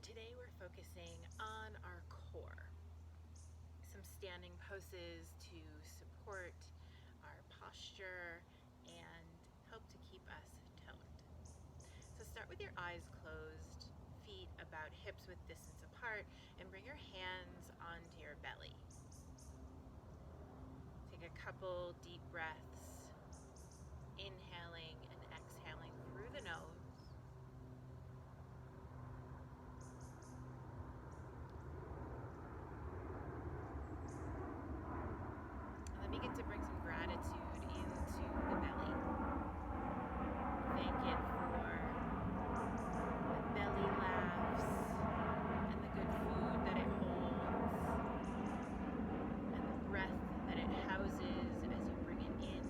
today we're focusing on our core. Some standing poses to support our posture and help to keep us toned. So start with your eyes closed, feet about hips width distance apart, and bring your hands onto your belly. Take a couple deep breaths, inhaling and exhaling through the nose. And then begin to bring some gratitude into the belly. Thank it for the belly laughs and the good food that it holds and the breath that it houses as you bring it in.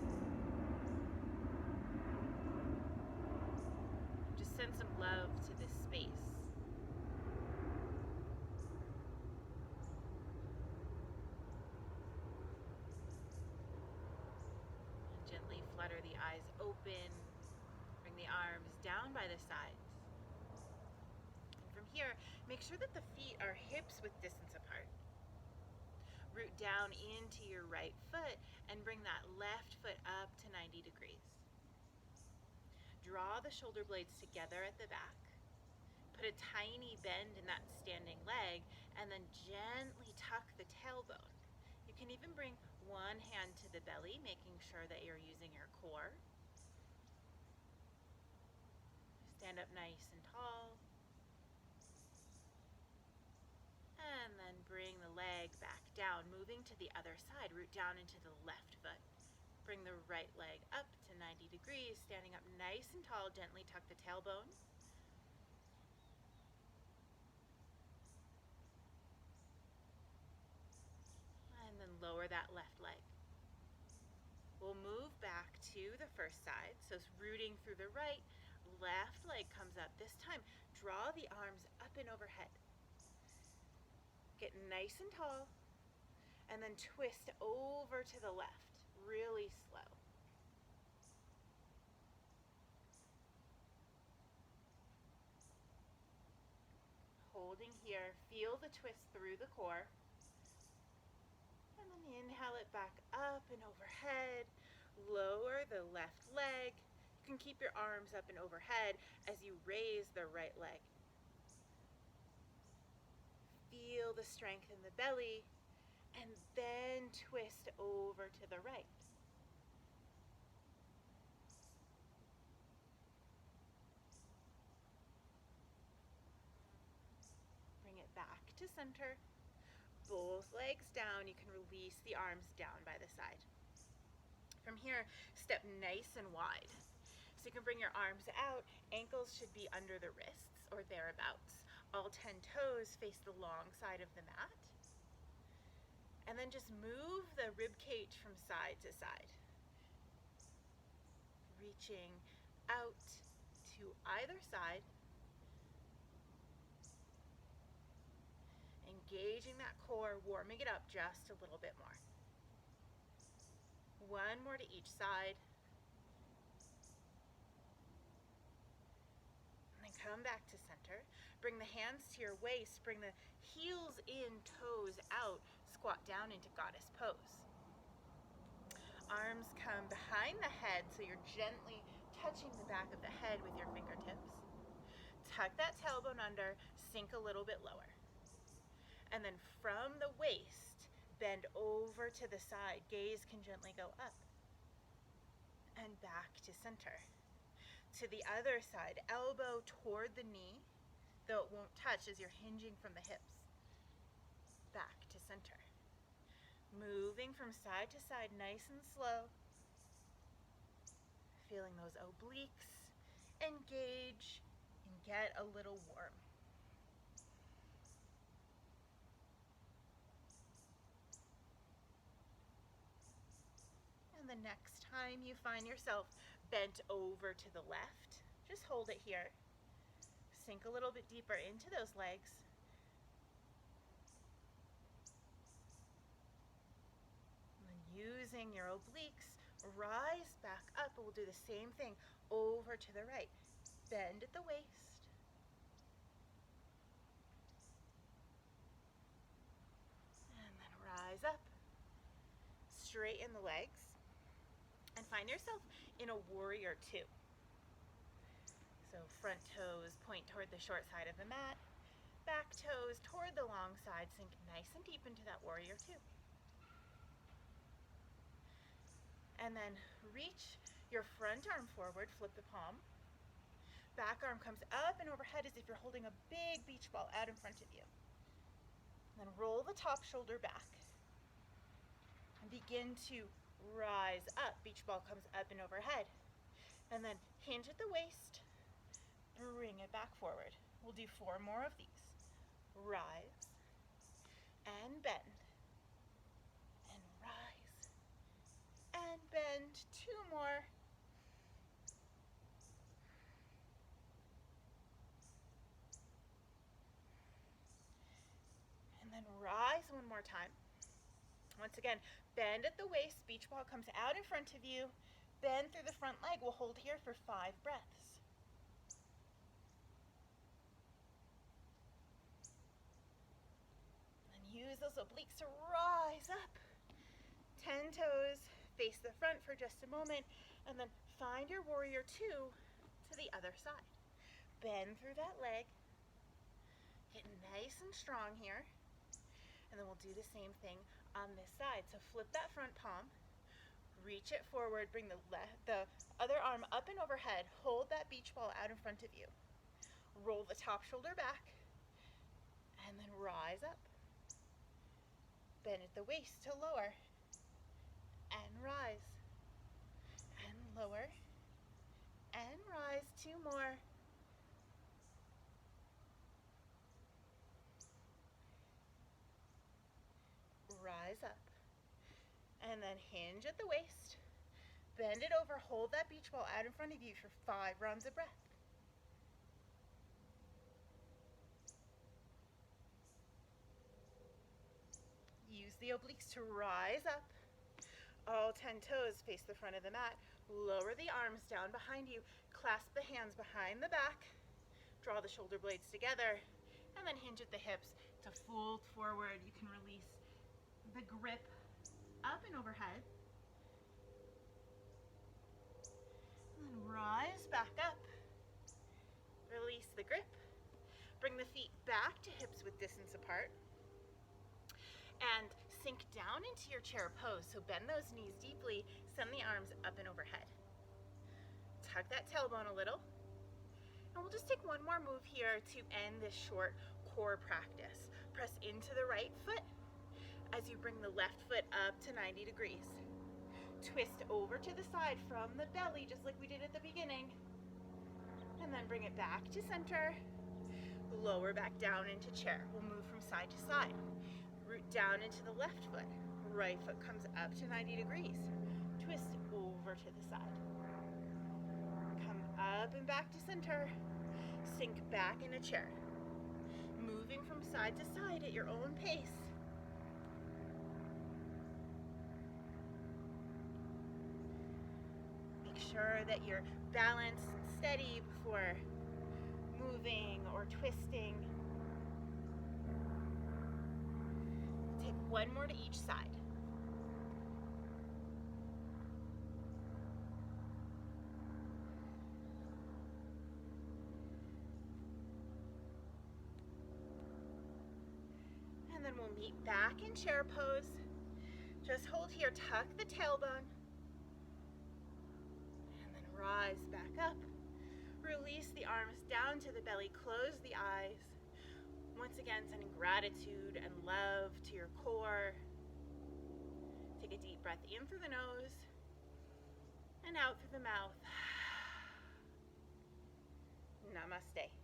Just send some love to this space. Gently flutter the eyes open, bring the arms down by the sides. And from here, make sure that the feet are hips width distance apart. Root down into your right foot and bring that left foot up to 90 degrees. Draw the shoulder blades together at the back. Put a tiny bend in that standing leg and then gently tuck the tailbone. You can even bring one hand to the belly, making sure that you're using your core. Stand up nice and tall. And then bring the leg back down, moving to the other side. Root down into the left foot. Bring the right leg up to 90 degrees, standing up nice and tall. Gently tuck the tailbone. And then lower that left leg. We'll move back to the first side. So it's rooting through the right, left leg comes up. This time, draw the arms up and overhead. Get nice and tall, and then twist over to the left, really slow. Holding here, feel the twist through the core. And then inhale it back up and overhead. Lower the left leg. You can keep your arms up and overhead as you raise the right leg. Feel the strength in the belly, and then twist over to the right. Bring it back to center. Both legs down. You can release the arms down by the side. From here, step nice and wide. So you can bring your arms out. Ankles should be under the wrists or thereabouts. All 10 toes face the long side of the mat. And then just move the rib cage from side to side. Reaching out to either side. Engaging that core, warming it up just a little bit more. One more to each side. And then come back to center. Bring the hands to your waist. Bring the heels in, toes out. Squat down into goddess pose. Arms come behind the head, so you're gently touching the back of the head with your fingertips. Tuck that tailbone under, sink a little bit lower. And then from the waist, bend over to the side. Gaze can gently go up. And back to center. To the other side, elbow toward the knee, though it won't touch as you're hinging from the hips. Back to center. Moving from side to side, nice and slow. Feeling those obliques engage and get a little warm. And the next time you find yourself bent over to the left, just hold it here. Sink a little bit deeper into those legs. And then using your obliques, rise back up, and we'll do the same thing over to the right. Bend at the waist. straighten the legs and find yourself in a warrior two. So front toes point toward the short side of the mat, back toes toward the long side, sink nice and deep into that warrior two. And then reach your front arm forward, flip the palm. Back arm comes up and overhead as if you're holding a big beach ball out in front of you. Then roll the top shoulder back and begin to rise up. Beach ball comes up and overhead. And then hinge at the waist, bring it back forward. We'll do 4 more of these. Rise and bend and rise and bend. 2 more. And then rise 1 more time. Once again, bend at the waist, beach ball comes out in front of you, bend through the front leg. We'll hold here for 5 breaths. And use those obliques to rise up. 10 toes, face the front for just a moment, and then find your warrior two to the other side. Bend through that leg, get nice and strong here. And then we'll do the same thing on this side. So flip that front palm, reach it forward, bring the other arm up and overhead, hold that beach ball out in front of you. Roll the top shoulder back, and then rise up. Bend at the waist to lower, and rise, and lower, and rise. 2 more. Rise up, and then hinge at the waist, bend it over, hold that beach ball out in front of you for 5 rounds of breath. Use the obliques to rise up. All 10 toes face the front of the mat. Lower the arms down behind you, clasp the hands behind the back, draw the shoulder blades together, and then hinge at the hips to fold forward. You can release the grip up and overhead. And then rise back up. Release the grip. Bring the feet back to hips with distance apart. And sink down into your chair pose. So bend those knees deeply, send the arms up and overhead. Tug that tailbone a little. And we'll just take 1 more move here to end this short core practice. Press into the right foot as you bring the left foot up to 90 degrees. Twist over to the side from the belly, just like we did at the beginning. And then bring it back to center. Lower back down into chair. We'll move from side to side. Root down into the left foot. Right foot comes up to 90 degrees. Twist over to the side. Come up and back to center. Sink back in a chair. Moving from side to side at your own pace. Sure that you're balanced and steady before moving or twisting. Take 1 more to each side. And then we'll meet back in chair pose. Just hold here, tuck the tailbone. Rise back up. Release the arms down to the belly. Close the eyes. Once again, sending gratitude and love to your core. Take a deep breath in through the nose and out through the mouth. Namaste.